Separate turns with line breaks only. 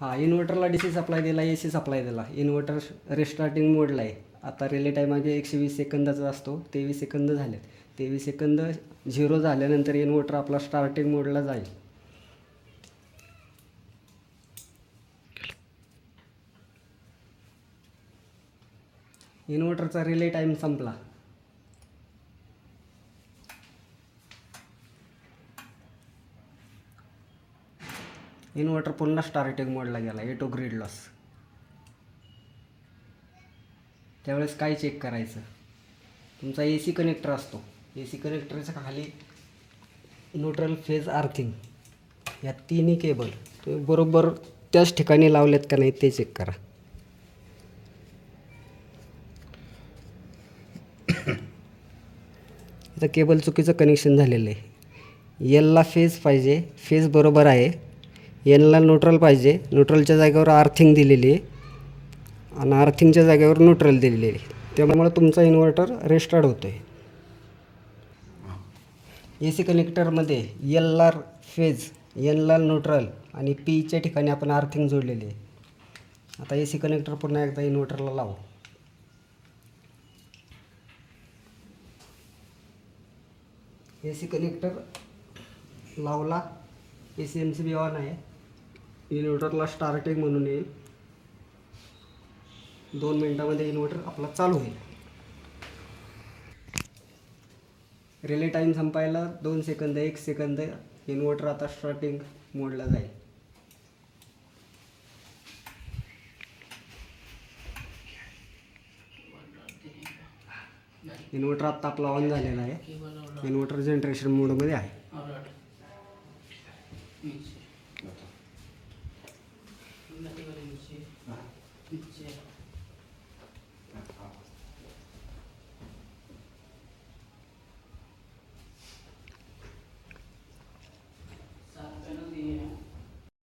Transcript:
हां, इन्व्हर्टरला DC supply दिला, AC supply दिला. इन्व्हर्टर रिस्टार्टिंग मोडला आहे. आता रिले टाईम म्हणजे 120 सेकंदाचा असतो. 23 सेकंद झालेत. 23 सेकंद 0 झाल्यानंतर इन्व्हर्टर आपला स्टार्टिंग मोडला जाईल. इन्व्हर्टरचा रिले टाईम संपला. इन्व्हर्टर पुन्हा स्टार्टिंग मोडला गेला. To grid loss. त्यावेळेस काय चेक करायचं? तुमचा AC कनेक्टर असतो. AC कनेक्टरच्या खाली न्यूट्रल, फेज, अर्थिंग या तिन्ही केबल तुम्ही बरोबर त्याच ठिकाणी लावलेत का नाही ते चेक करा. इथं केबल चुकीचं कनेक्शन झालेलं आहे. Lला फेज पाहिजे, फेज बरोबर आहे. Nला न्यूट्रल पाहिजे, न्यूट्रलच्या जागेवर अर्थिंग दिलेली आहे आणि अर्थिंगच्या जागेवर न्यूट्रल दिलेली आहे. त्यामुळे तुमचा इन्व्हर्टर रिस्टार्ट होतो आहे. AC कनेक्टरमध्ये Lला फेज, Nला न्यूट्रल आणि Pच्या ठिकाणी आपण अर्थिंग जोडलेली आहे. आता AC कनेक्टर पुन्हा एकदा इन्व्हर्टरला लावू. AC कनेक्टर लावला. AC MCB ऑन आहे. इन्व्हर्टरला स्टार्टिंग म्हणून येईल. 2 मिनिटामध्ये इन्व्हर्टर आपला चालू होईल. रिले टाईम संपायला 2 सेकंद, 1 सेकंद. इन्व्हर्टर आता स्टार्टिंग मोडला जाईल. इन्व्हर्टर आत्ता आपला ऑन झालेला आहे. इन्व्हर्टर जनरेशन मोडमध्ये आहे.
नीचे